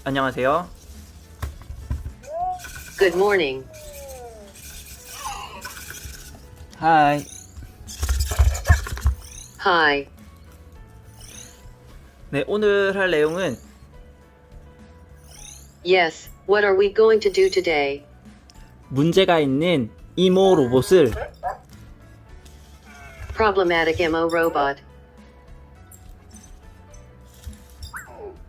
안녕하세요. Good morning. Hi. Hi. 네, 오늘 할 내용은 Yes, what are we going to do today? 문제가 있는 이모 로봇을 Problematic MO robot.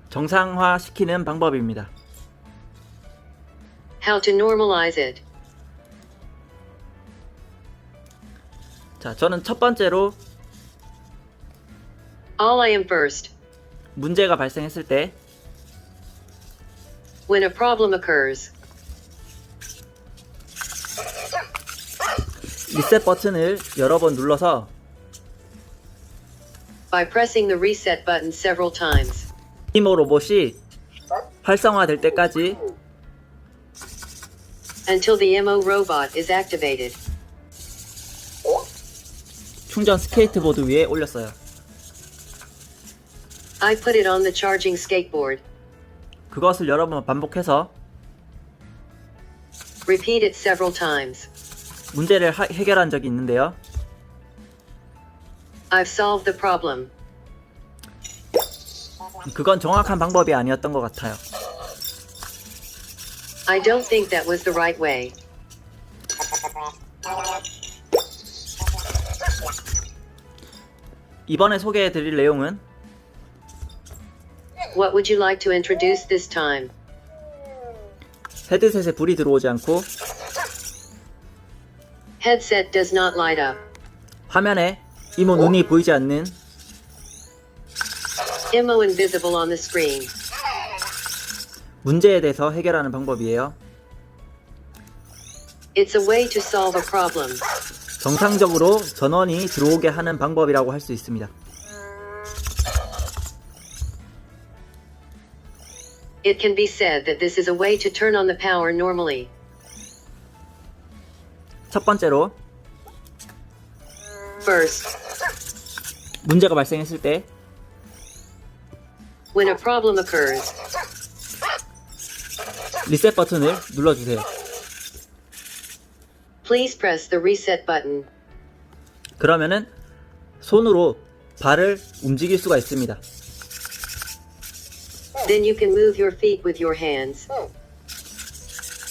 정상화시키는 방법입니다. How to normalize it. 자, 저는 첫 번째로 All I am first. 문제가 발생했을 때 When a problem occurs, 리셋 버튼을 여러 번 눌러서 by pressing the reset button several times, 이모 로봇이 활성화될 때까지 until the MO robot is activated. 충전 스케이트보드 위에 올렸어요. I put it on the charging skateboard. 그것을 여러 번 반복해서 Repeat it several times. 문제를 해결한 적이 있는데요. I've solved the problem. 그건 정확한 방법이 아니었던 것 같아요. I don't think that was the right way. 이번에 소개해 드릴 내용은 What would you like to introduce this time? 헤드셋에 불이 들어오지 않고 Headset does not light up. 화면에 이모 눈이 보이지 않는 MO invisible on the screen. 문제에 대해서 해결하는 방법이에요. It's a way to solve a problem. 정상적으로 전원이 들어오게 하는 방법이라고 할 수 있습니다. It can be said that this is a way to turn on the power normally. 첫 번째로 First, 문제가 발생했을 때 when a problem occurs, 리셋 버튼을 눌러주세요. please press the reset button. 그러면은 손으로 발을 움직일 수가 있습니다. Then you can move your feet with your hands.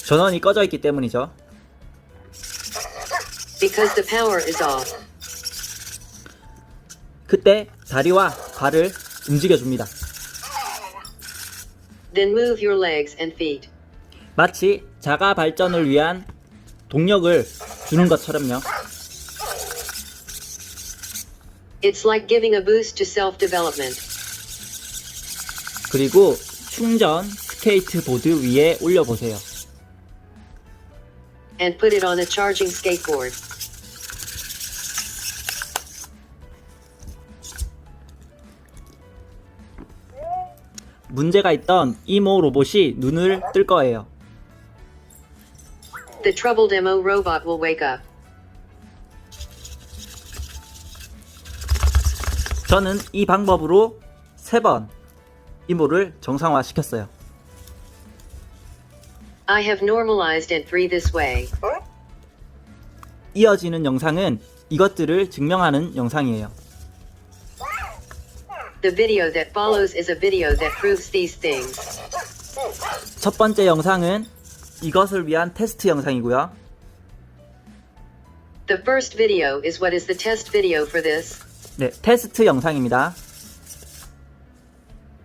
전원이 꺼져 있기 때문이죠. Because the power is off. 그때 다리와 발을 움직여줍니다. Then move your legs and feet. 마치 자가 발전을 위한 동력을 주는 것처럼요. It's like giving a boost to self-development. 그리고 충전 스케이트보드 위에 올려보세요. And put it on a charging skateboard. 문제가 있던 이모 로봇이 눈을 뜰 거예요. The troubled MO robot will wake up. 저는 이 방법으로 3번 이모를 정상화시켰어요. I have normalized N3 this way. 이어지는 영상은 이것들을 증명하는 영상이에요. The video that follows is a video that proves these things. 첫 번째 영상은 이것을 위한 테스트 영상이고요. The first video is what is the test video for this. 네, 테스트 영상입니다.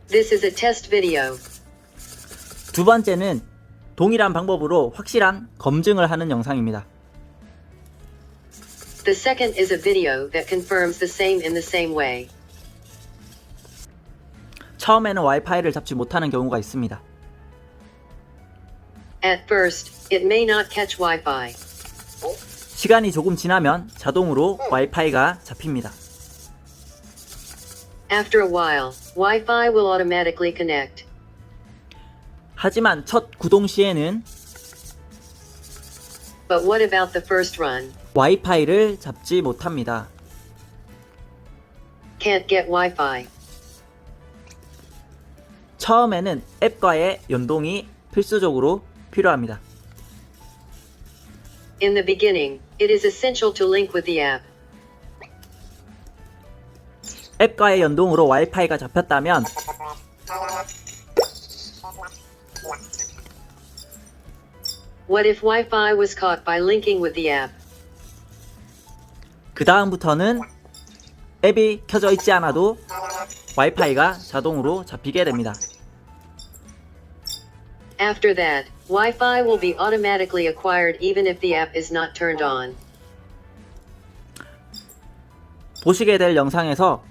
This is a test video. 두 번째는 동일한 방법으로 확실한 검증을 하는 영상입니다. The second is a video that confirms the same in the same way. 처음에는 와이파이를 잡지 못하는 경우가 있습니다. At first, it may not catch Wi-Fi. 시간이 조금 지나면 자동으로 와이파이가 잡힙니다. After a while, Wi-Fi will automatically connect. 하지만 첫 구동 시에는 But what about the first run? 와이파이를 잡지 못합니다. Can't get Wi-Fi. 처음에는 앱과의 연동이 필수적으로 필요합니다. In the beginning, it is essential to link with the app. 앱과의 연동으로 와이파이가 잡혔다면 What if Wi-Fi was caught by linking with the app? 그 다음부터는 앱이 켜져 있지 않아도 와이파이가 자동으로 잡히게 됩니다. After that, Wi-Fi will be automatically acquired even if the app is not turned on. 보시게 될 영상에서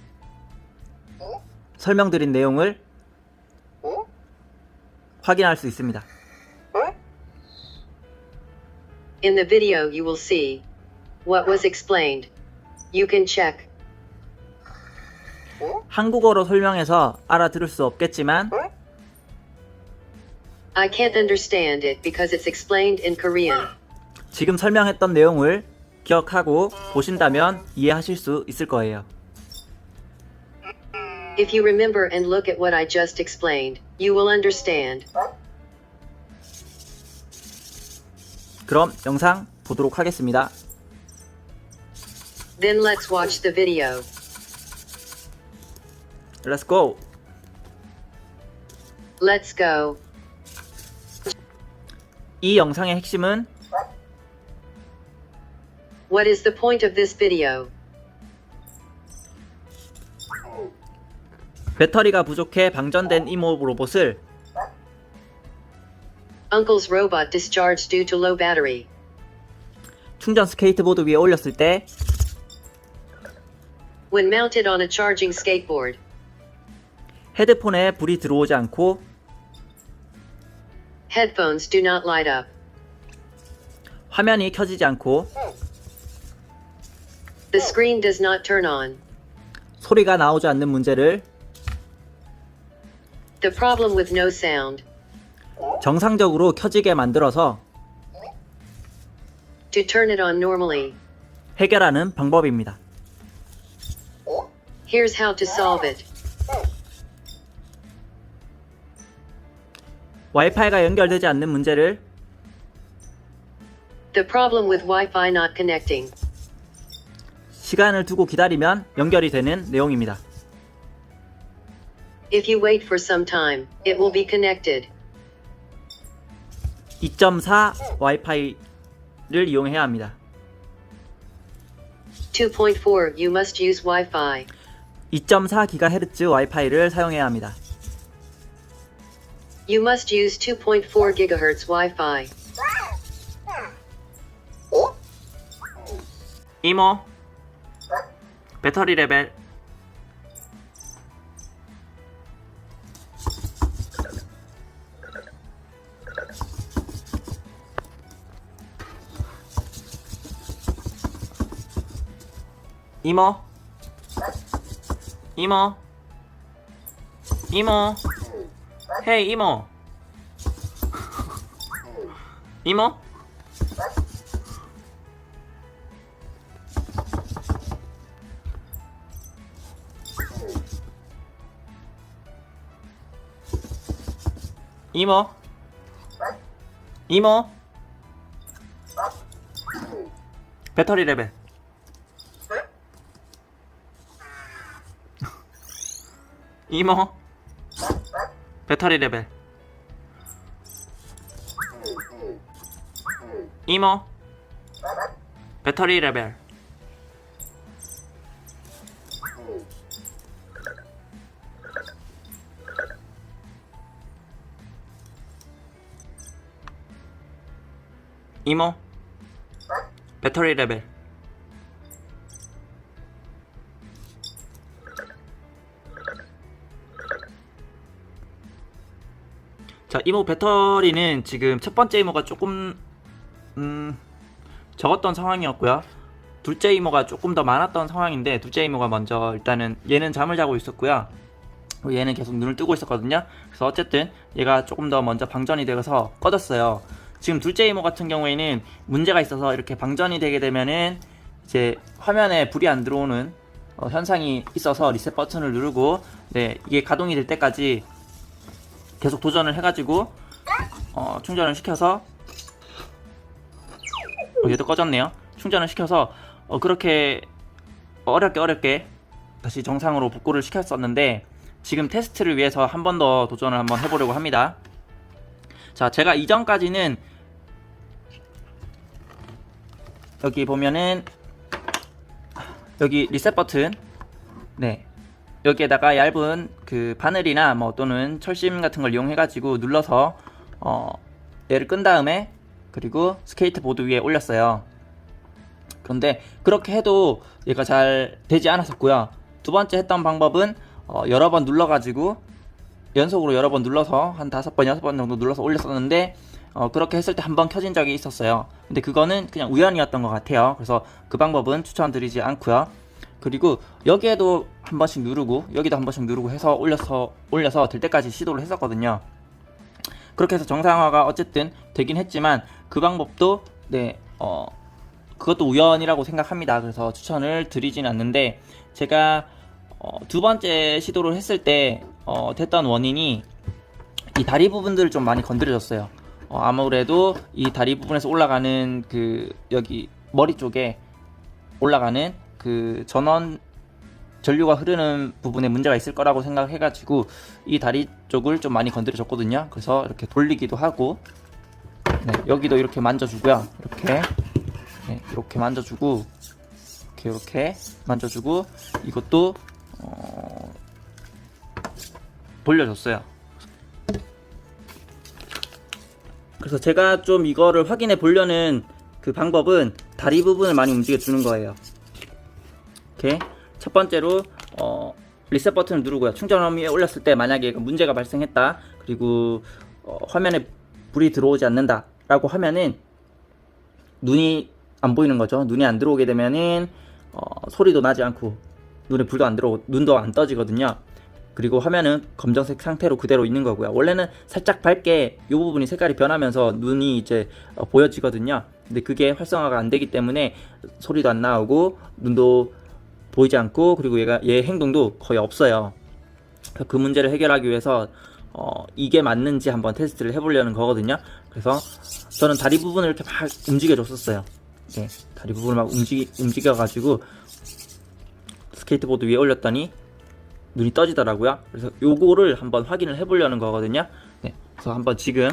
설명드린 내용을 확인할 수 있습니다. In the video you will see what was explained. You can check. 한국어로 설명해서 알아들을 수 없겠지만 I can't understand it because it's explained in Korean. 지금 설명했던 내용을 기억하고 보신다면 이해하실 수 있을 거예요. If you remember and look at what I just explained, you will understand. 그럼 영상 보도록 하겠습니다. Then let's watch the video. Let's go! Let's go. 이 영상의 핵심은 What is the point of this video? 배터리가 부족해 방전된 이모 로봇을 Uncle's robot discharged due to low battery. 충전 스케이트보드 위에 올렸을 때 When mounted on a charging skateboard. 헤드폰에 불이 들어오지 않고 Headphones do not light up. 화면이 켜지지 않고 The screen does not turn on. 소리가 나오지 않는 문제를 The problem with no sound. 정상적으로 켜지게 만들어서 To turn it on normally. 해결하는 방법입니다. Here's how to solve it. 와이파이가 연결되지 않는 문제를 The problem with Wi-Fi not connecting. 시간을 두고 기다리면 연결이 되는 내용입니다. If you wait for some time, it will be connected. 2.4 와이파이를 이용해야 합니다. 2.4 You must use Wi-Fi. 2.4GHz 와이파이를 사용해야 합니다. You must use 2.4 GHz Wi-Fi. 이모 배터리 레벨 이모 이모 이모 헤이 이모 이모 이모 이모 배터리 레벨 이모 배터리 레벨 이모 배터리 레벨 이모 배터리 레벨 자, 이모 배터리는 지금 첫 번째 이모가 조금 적었던 상황이었고요. 둘째 이모가 조금 더 많았던 상황인데 둘째 이모가 먼저 일단은 얘는 잠을 자고 있었고요. 얘는 계속 눈을 뜨고 있었거든요. 그래서 어쨌든 얘가 조금 더 먼저 방전이 되어서 꺼졌어요. 지금 둘째 이모 같은 경우에는 문제가 있어서 이렇게 방전이 되게 되면은 이제 화면에 불이 안 들어오는 현상이 있어서 리셋 버튼을 누르고 네, 이게 가동이 될 때까지 계속 도전을 해가지고 충전을 시켜서 얘도 꺼졌네요. 충전을 시켜서 그렇게 어렵게 다시 정상으로 복구를 시켰었는데, 지금 테스트를 위해서 한 번 더 도전을 한번 해보려고 합니다. 자, 제가 이전까지는 여기 보면은 여기 리셋 버튼, 네, 여기에다가 얇은 그 바늘이나 뭐 또는 철심 같은 걸 이용해가지고 눌러서 얘를 끈 다음에 그리고 스케이트보드 위에 올렸어요. 그런데 그렇게 해도 얘가 잘 되지 않았었고요. 두 번째 했던 방법은 여러 번 눌러가지고 연속으로 여러 번 눌러서 한 5번, 6번 정도 눌러서 올렸었는데 그렇게 했을 때 한 번 켜진 적이 있었어요. 근데 그거는 그냥 우연이었던 것 같아요. 그래서 그 방법은 추천드리지 않고요. 그리고 여기에도 한 번씩 누르고 여기도 한 번씩 누르고 해서 올려서 될 때까지 시도를 했었거든요. 그렇게 해서 정상화가 어쨌든 되긴 했지만 그 방법도 그것도 우연이라고 생각합니다. 그래서 추천을 드리진 않는데, 제가 두 번째 시도를 했을 때 됐던 원인이 이 다리 부분들을 좀 많이 건드려졌어요. 아무래도 이 다리 부분에서 올라가는 그 여기 머리 쪽에 올라가는 그 전류가 흐르는 부분에 문제가 있을 거라고 생각해가지고 이 다리 쪽을 좀 많이 건드려줬거든요. 그래서 이렇게 돌리기도 하고, 네, 여기도 이렇게 만져주고요. 이렇게 만져주고, 이렇게 만져주고, 이것도 돌려줬어요. 그래서 제가 좀 이거를 확인해 보려는 그 방법은 다리 부분을 많이 움직여 주는 거예요. 이렇게 첫 번째로 리셋 버튼을 누르고요. 충전 위에 올렸을 때 만약에 문제가 발생했다, 그리고 화면에 불이 들어오지 않는다 라고 하면은 눈이 안 보이는 거죠. 눈이 안 들어오게 되면은 소리도 나지 않고 눈에 불도 안 들어오고 눈도 안 떠지거든요. 그리고 화면은 검정색 상태로 그대로 있는 거고요. 원래는 살짝 밝게 이 부분이 색깔이 변하면서 눈이 이제 보여지거든요. 근데 그게 활성화가 안 되기 때문에 소리도 안 나오고 눈도 보이지 않고, 그리고 얘 행동도 거의 없어요. 그 문제를 해결하기 위해서 이게 맞는지 한번 테스트를 해보려는 거거든요. 그래서 저는 다리 부분을 이렇게 막 움직여 줬었어요. 네, 다리 부분을 막 움직여가지고 스케이트보드 위에 올렸더니 눈이 떠지더라고요. 그래서 요거를 한번 확인을 해보려는 거거든요. 네, 그래서 한번 지금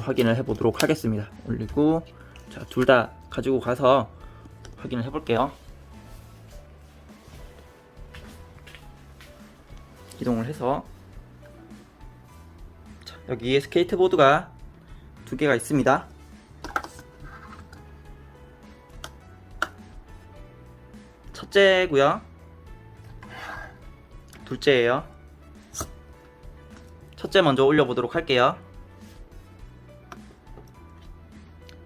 확인을 해보도록 하겠습니다. 올리고, 자, 둘 다 가지고 가서 확인을 해볼게요. 이동을 해서, 자, 여기에 스케이트보드가 두 개가 있습니다. 첫째고요, 둘째예요. 첫째 먼저 올려보도록 할게요.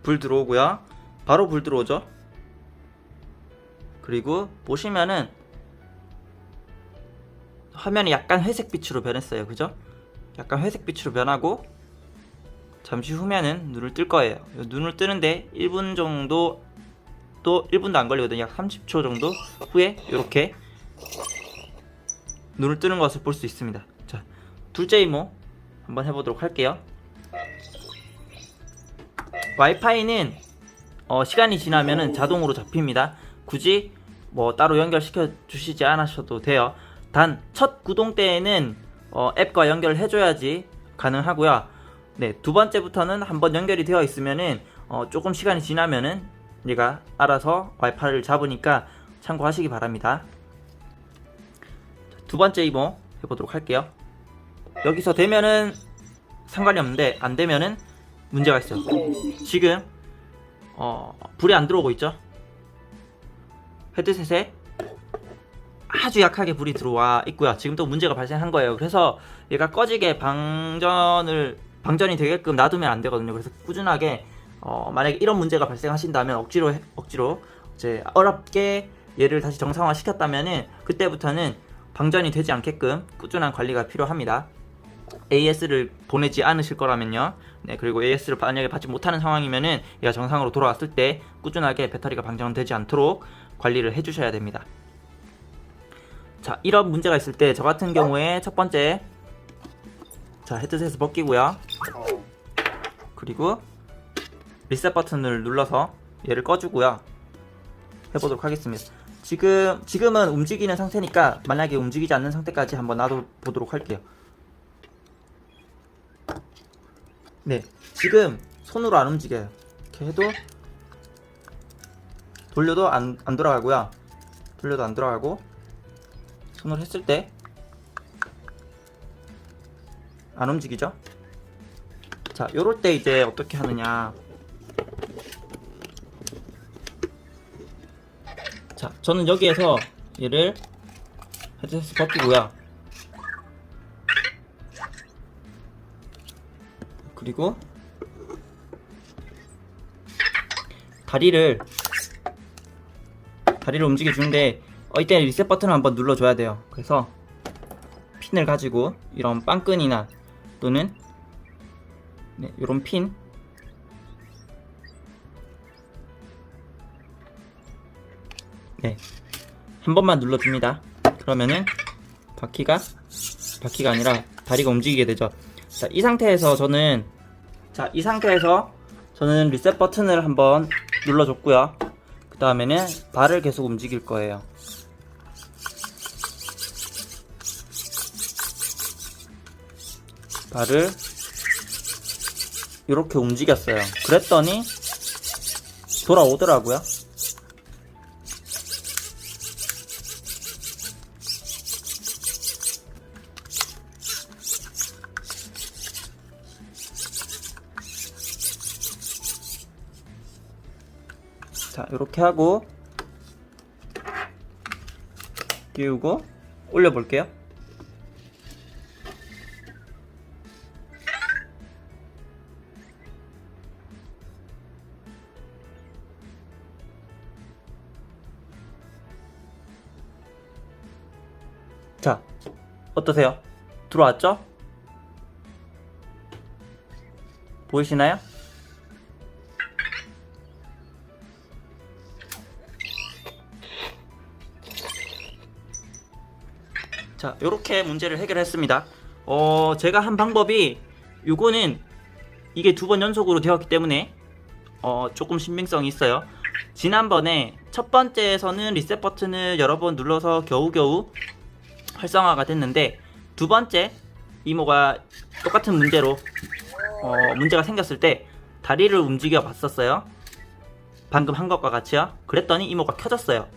불 들어오고요. 바로 불 들어오죠. 그리고 보시면은 화면이 약간 회색빛으로 변했어요. 그죠? 약간 회색빛으로 변하고, 잠시 후면은 눈을 뜰 거예요. 눈을 뜨는데 1분 정도, 또 1분도 안 걸리거든요. 약 30초 정도 후에 이렇게 눈을 뜨는 것을 볼 수 있습니다. 자, 둘째 이모 한번 해보도록 할게요. 와이파이는 시간이 지나면은 자동으로 잡힙니다. 굳이 뭐 따로 연결시켜 주시지 않으셔도 돼요. 단 첫 구동 때에는 앱과 연결을 해줘야지 가능하고요. 네, 두 번째부터는 한번 연결이 되어 있으면은 조금 시간이 지나면은 얘가 알아서 와이파이를 잡으니까 참고하시기 바랍니다. 두 번째 이모 해보도록 할게요. 여기서 되면은 상관이 없는데 안 되면은 문제가 있어요. 지금 불이 안 들어오고 있죠. 헤드셋에 아주 약하게 불이 들어와 있고요. 지금 또 문제가 발생한 거예요. 그래서 얘가 꺼지게 방전이 되게끔 놔두면 안 되거든요. 그래서 꾸준하게 만약에 이런 문제가 발생하신다면 억지로 이제 어렵게 얘를 다시 정상화 시켰다면은 그때부터는 방전이 되지 않게끔 꾸준한 관리가 필요합니다. AS를 보내지 않으실 거라면요. 네, 그리고 AS를 만약에 받지 못하는 상황이면은 얘가 정상으로 돌아왔을 때 꾸준하게 배터리가 방전되지 않도록 관리를 해주셔야 됩니다. 자, 이런 문제가 있을 때 저 같은 경우에 첫 번째 자, 헤드셋을 벗기고요. 그리고 리셋 버튼을 눌러서 얘를 꺼주고요. 해보도록 하겠습니다. 지금은 움직이는 상태니까 만약에 움직이지 않는 상태까지 한번 놔둬보도록 할게요. 네, 지금 손으로 안 움직여요. 이렇게 해도 돌려도 안 돌아가고요. 돌려도 안 돌아가고 손으로 했을 때 안 움직이죠? 자, 요럴 때 이제 어떻게 하느냐. 자, 저는 여기에서 얘를 헤드셋 벗기고요. 그리고 다리를 움직여 주는데 이때 리셋 버튼을 한번 눌러줘야 돼요. 그래서 핀을 가지고 이런 빵끈이나 또는 네, 이런 핀 네, 한 번만 눌러줍니다. 그러면은 바퀴가 아니라 다리가 움직이게 되죠. 자, 이 상태에서 저는 리셋 버튼을 한번 눌러줬고요. 그 다음에는 발을 계속 움직일 거예요. 발을 이렇게 움직였어요. 그랬더니 돌아오더라고요. 자, 이렇게 하고 끼우고 올려 볼게요. 자, 어떠세요? 들어왔죠? 보이시나요? 자, 요렇게 문제를 해결했습니다. 제가 한 방법이 요거는 이게 2번 연속으로 되었기 때문에 조금 신빙성이 있어요. 지난번에 첫 번째에서는 리셋 버튼을 여러 번 눌러서 겨우겨우 활성화가 됐는데 두 번째 이모가 똑같은 문제로 문제가 생겼을 때 다리를 움직여 봤었어요. 방금 한 것과 같이요. 그랬더니 이모가 켜졌어요.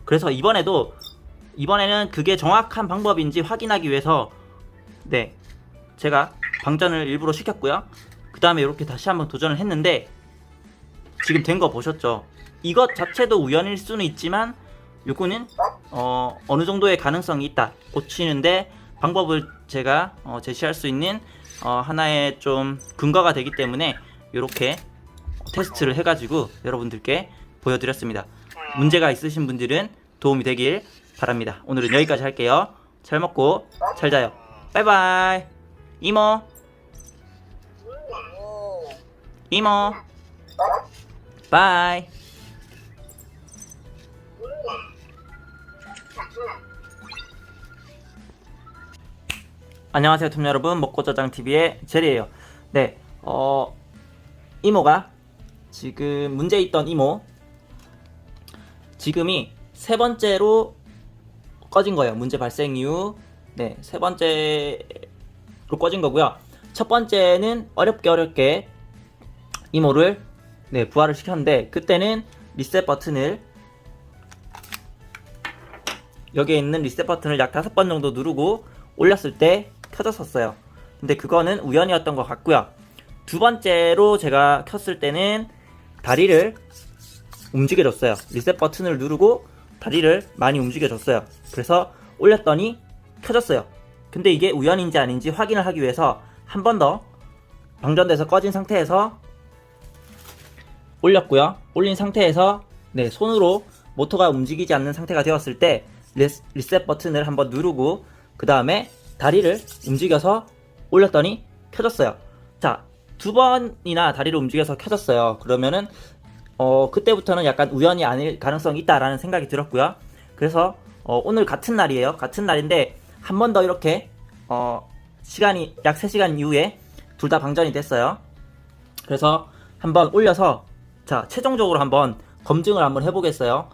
그래서 이번에는 그게 정확한 방법인지 확인하기 위해서 네, 제가 방전을 일부러 시켰고요. 그 다음에 이렇게 다시 한번 도전을 했는데 지금 된 거 보셨죠? 이것 자체도 우연일 수는 있지만 요거는 어느 정도의 가능성이 있다. 고치는데 방법을 제가 제시할 수 있는 하나의 좀 근거가 되기 때문에 이렇게 테스트를 해가지고 여러분들께 보여드렸습니다. 문제가 있으신 분들은 도움이 되길 바랍니다. 오늘은 여기까지 할게요. 잘 먹고 잘 자요. 바이바이. 이모 바이. 안녕하세요, 톰 여러분. 먹고저장TV의 제리예요. 네, 이모가 지금 문제 있던 이모 지금이 세 번째로 꺼진 거예요. 문제 발생 이후 네, 세 번째로 꺼진 거고요. 첫 번째는 어렵게 이모를 네, 부활을 시켰는데 그때는 리셋 버튼을 여기에 있는 리셋 버튼을 약 5번 정도 누르고 올렸을 때 켜졌었어요. 근데 그거는 우연이었던 것 같고요. 두 번째로 제가 켰을 때는 다리를 움직여줬어요. 리셋 버튼을 누르고 다리를 많이 움직여줬어요. 그래서 올렸더니 켜졌어요. 근데 이게 우연인지 아닌지 확인을 하기 위해서 한 번 더 방전돼서 꺼진 상태에서 올렸고요. 올린 상태에서 네, 손으로 모터가 움직이지 않는 상태가 되었을 때 리셋 버튼을 한번 누르고 그 다음에 다리를 움직여서 올렸더니 켜졌어요. 자, 2번이나 다리를 움직여서 켜졌어요. 그러면은 그때부터는 약간 우연이 아닐 가능성이 있다라는 생각이 들었고요. 그래서 오늘 같은 날이에요. 같은 날인데 한 번 더 이렇게 시간이 약 3시간 이후에 둘 다 방전이 됐어요. 그래서 한번 올려서 자 최종적으로 한번 검증을 한번 해보겠어요.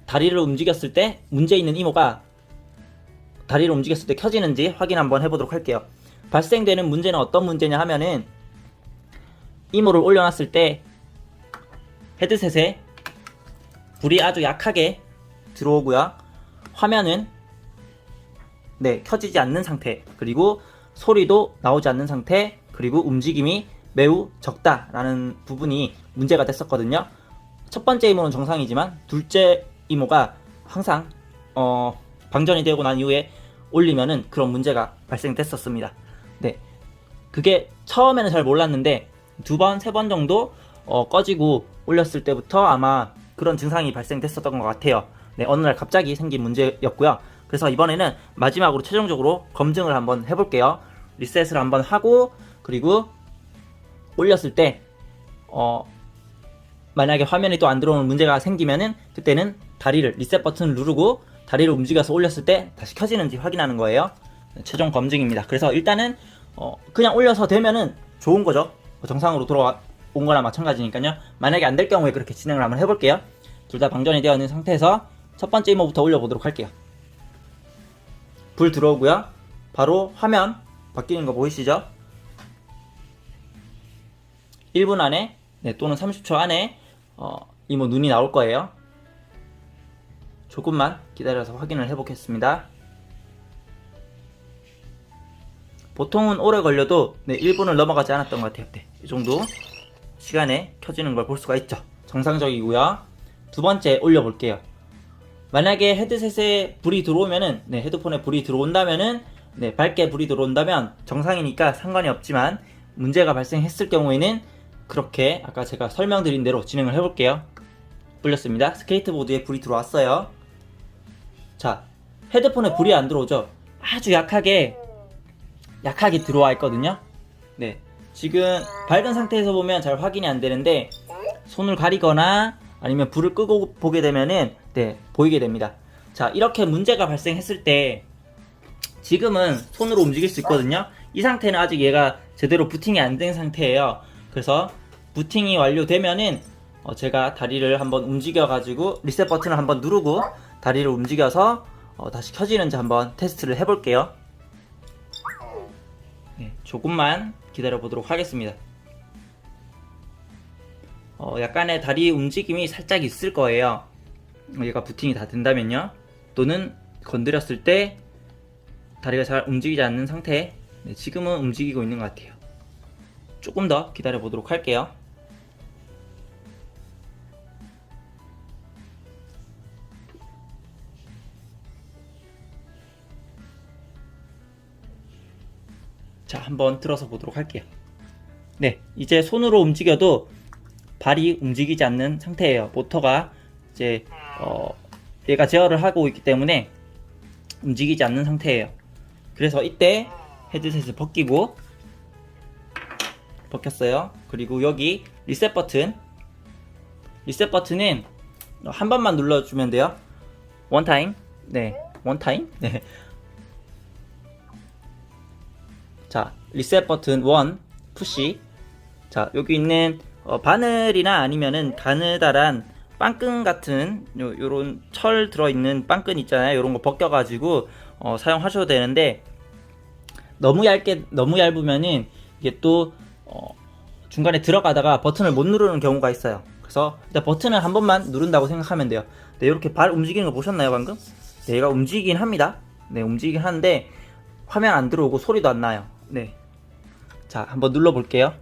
다리를 움직였을 때 문제 있는 이모가 다리를 움직였을 때 켜지는지 확인 한번 해보도록 할게요. 발생되는 문제는 어떤 문제냐 하면은 이모를 올려놨을 때 헤드셋에 불이 아주 약하게 들어오고요. 화면은 네 켜지지 않는 상태, 그리고 소리도 나오지 않는 상태, 그리고 움직임이 매우 적다라는 부분이 문제가 됐었거든요. 첫 번째 이모는 정상이지만 둘째 이모가 항상 방전이 되고 난 이후에 올리면은 그런 문제가 발생됐었습니다. 네, 그게 처음에는 잘 몰랐는데 2번, 3번 정도 꺼지고 올렸을 때부터 아마 그런 증상이 발생됐었던 것 같아요. 네, 어느 날 갑자기 생긴 문제였고요. 그래서 이번에는 마지막으로 최종적으로 검증을 한번 해볼게요. 리셋을 한번 하고, 그리고 올렸을 때 만약에 화면이 또 안 들어오는 문제가 생기면은 그때는 다리를 리셋 버튼을 누르고 다리를 움직여서 올렸을 때 다시 켜지는지 확인하는 거예요. 네, 최종 검증입니다. 그래서 일단은 그냥 올려서 되면은 좋은 거죠. 정상으로 돌아온 거나 마찬가지니까요. 만약에 안 될 경우에 그렇게 진행을 한번 해볼게요. 둘 다 방전이 되어 있는 상태에서 첫 번째 이모부터 올려보도록 할게요. 불 들어오고요. 바로 화면 바뀌는 거 보이시죠? 1분 안에 네, 또는 30초 안에 이모 눈이 나올 거예요. 조금만 기다려서 확인을 해보겠습니다. 보통은 오래 걸려도 네, 1분을 넘어가지 않았던 것 같아요. 네, 이 정도 시간에 켜지는 걸 볼 수가 있죠. 정상적이고요. 두 번째 올려볼게요. 만약에 헤드셋에 불이 들어오면은 네, 헤드폰에 불이 들어온다면은 네, 밝게 불이 들어온다면 정상이니까 상관이 없지만 문제가 발생했을 경우에는 그렇게 아까 제가 설명드린 대로 진행을 해볼게요. 올렸습니다. 스케이트보드에 불이 들어왔어요. 자, 헤드폰에 불이 안 들어오죠? 아주 약하게 들어와 있거든요. 네, 지금 밝은 상태에서 보면 잘 확인이 안 되는데 손을 가리거나 아니면 불을 끄고 보게 되면은 네, 보이게 됩니다. 자, 이렇게 문제가 발생했을 때 지금은 손으로 움직일 수 있거든요. 이 상태는 아직 얘가 제대로 부팅이 안 된 상태예요. 그래서 부팅이 완료되면은 제가 다리를 한번 움직여 가지고 리셋 버튼을 한번 누르고 다리를 움직여서 다시 켜지는지 한번 테스트를 해볼게요. 네, 조금만 기다려 보도록 하겠습니다. 약간의 다리 움직임이 살짝 있을 거예요. 얘가 부팅이 다 된다면요. 또는 건드렸을 때 다리가 잘 움직이지 않는 상태. 네, 지금은 움직이고 있는 것 같아요. 조금 더 기다려 보도록 할게요. 자, 한번 들어서 보도록 할게요. 네, 이제 손으로 움직여도 발이 움직이지 않는 상태예요. 모터가 이제 얘가 제어를 하고 있기 때문에 움직이지 않는 상태예요. 그래서 이때 헤드셋을 벗기고 벗겼어요. 그리고 여기 리셋 버튼은 한 번만 눌러주면 돼요. 원 타임. 네, 원 타임. 네. 자, 리셋 버튼 1 푸시. 자, 여기 있는 바늘이나 아니면은 가느다란 빵끈 같은 요런 철 들어있는 빵끈 있잖아요. 요런 거 벗겨가지고 사용하셔도 되는데 너무 얇으면은 이게 또 중간에 들어가다가 버튼을 못 누르는 경우가 있어요. 그래서 일단 버튼을 한 번만 누른다고 생각하면 돼요. 네, 이렇게 발 움직이는 거 보셨나요 방금? 네, 얘가 움직이긴 합니다. 네, 움직이긴 하는데 화면 안 들어오고 소리도 안 나요. 네, 자, 한번 눌러 볼게요.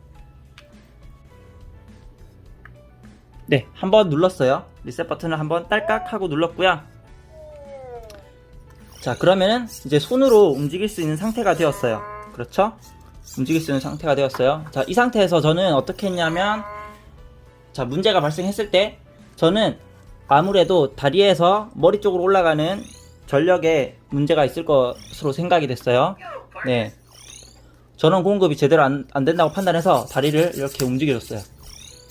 네, 한번 눌렀어요. 리셋 버튼을 한번 딸깍 하고 눌렀고요. 자, 그러면은 이제 손으로 움직일 수 있는 상태가 되었어요. 그렇죠? 움직일 수 있는 상태가 되었어요. 자, 이 상태에서 저는 어떻게 했냐면, 자, 문제가 발생했을 때 저는 아무래도 다리에서 머리 쪽으로 올라가는 전력에 문제가 있을 것으로 생각이 됐어요. 네, 전원 공급이 제대로 안 된다고 판단해서 다리를 이렇게 움직여줬어요.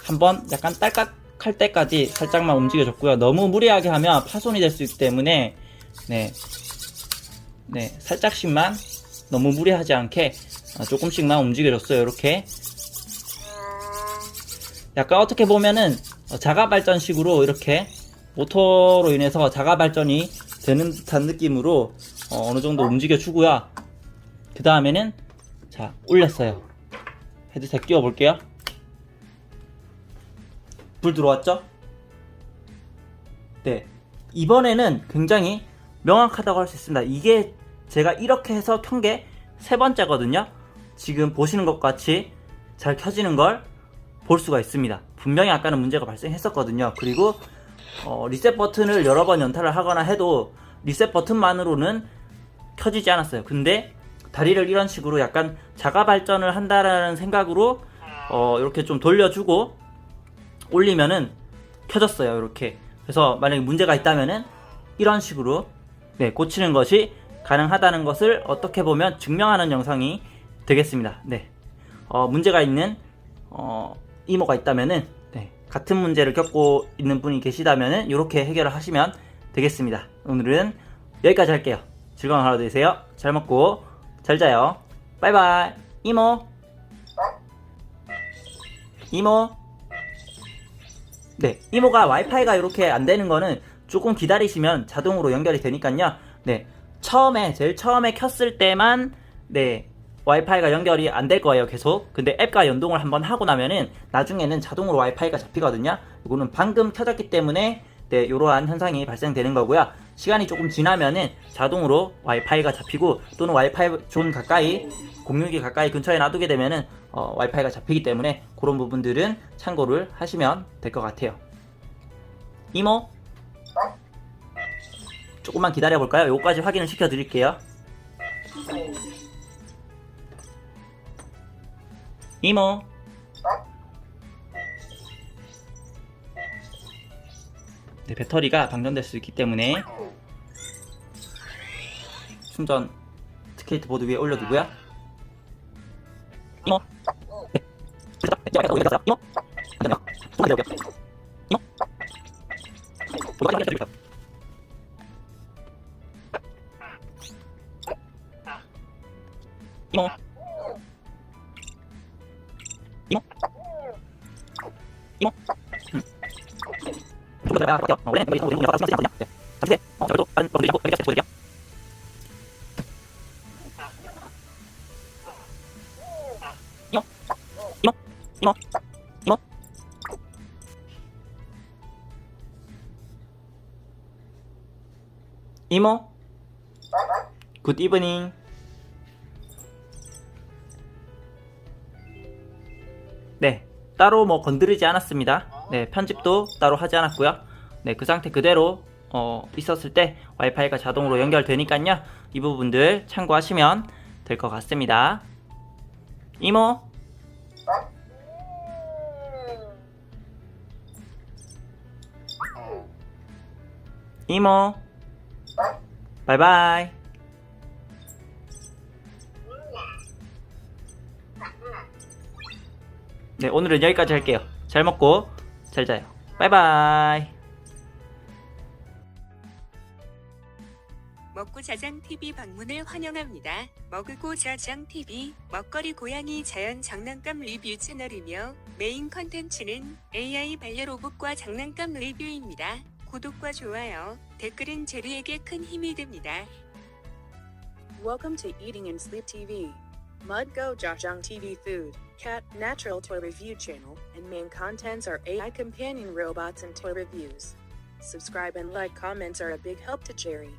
한번 약간 딸깍 할 때까지 살짝만 움직여줬고요. 너무 무리하게 하면 파손이 될 수 있기 때문에 네, 살짝씩만 너무 무리하지 않게 조금씩만 움직여줬어요. 이렇게 약간 어떻게 보면은 자가 발전식으로 이렇게 모터로 인해서 자가 발전이 되는 듯한 느낌으로 어느 정도 움직여 주고요. 그 다음에는 자, 올렸어요. 헤드셋 끼워 볼게요. 불 들어왔죠? 네, 이번에는 굉장히 명확하다고 할 수 있습니다. 이게 제가 이렇게 해서 켠 게 세 번째거든요. 지금 보시는 것 같이 잘 켜지는 걸 볼 수가 있습니다. 분명히 아까는 문제가 발생했었거든요. 그리고 리셋 버튼을 여러 번 연타를 하거나 해도 리셋 버튼만으로는 켜지지 않았어요. 근데 다리를 이런 식으로 약간 자가 발전을 한다라는 생각으로 이렇게 좀 돌려주고 올리면은 켜졌어요. 이렇게. 그래서 만약에 문제가 있다면은 이런 식으로 네, 고치는 것이 가능하다는 것을 어떻게 보면 증명하는 영상이 되겠습니다. 네. 문제가 있는 이모가 있다면은 네, 같은 문제를 겪고 있는 분이 계시다면은 이렇게 해결을 하시면 되겠습니다. 오늘은 여기까지 할게요. 즐거운 하루 되세요. 잘 먹고 잘 자요. 바이바이. 이모. 이모. 네, 이모가 와이파이가 이렇게 안 되는 거는 조금 기다리시면 자동으로 연결이 되니까요. 네, 제일 처음에 켰을 때만 네, 와이파이가 연결이 안 될 거예요, 계속. 근데 앱과 연동을 한번 하고 나면은 나중에는 자동으로 와이파이가 잡히거든요. 이거는 방금 켜졌기 때문에 네, 이러한 현상이 발생되는 거고요. 시간이 조금 지나면은 자동으로 와이파이가 잡히고 또는 와이파이 존 가까이 공유기 가까이 근처에 놔두게 되면은 와이파이가 잡히기 때문에 그런 부분들은 참고를 하시면 될 것 같아요. 이모, 조금만 기다려 볼까요? 요거까지 확인을 시켜 드릴게요. 이모. 네, 배터리가 방전될 수 있기 때문에 충전 스케이트보드 위에 올려두고요. 이모. 네. 이모. 이모. 이모. 이모. 이모. 이모. 굿 이브닝. 네, 따로 뭐 건드리지 않았습니다. 네, 편집도 따로 하지 않았고요. 네, 그 상태 그대로 있었을 때 와이파이가 자동으로 연결되니까요. 이 부분들 참고하시면 될 것 같습니다. 이모. 이모. 바이바이. 네, 오늘은 여기까지 할게요. 잘 먹고 잘 자요. 바이바이. 먹고 자장 TV 방문을 환영합니다. 먹고 자장 TV 먹거리 고양이 자연 장난감 리뷰 채널이며 메인 컨텐츠는 AI 반려로봇과 장난감 리뷰입니다. 구독과 좋아요, 댓글은 제리에게 큰 힘이 됩니다. Welcome to Eating and Sleep TV. Mudgo Jajang TV Food, Cat, Natural Toy Review Channel, and main contents are AI companion robots and toy reviews. Subscribe and like comments are a big help to Jerry.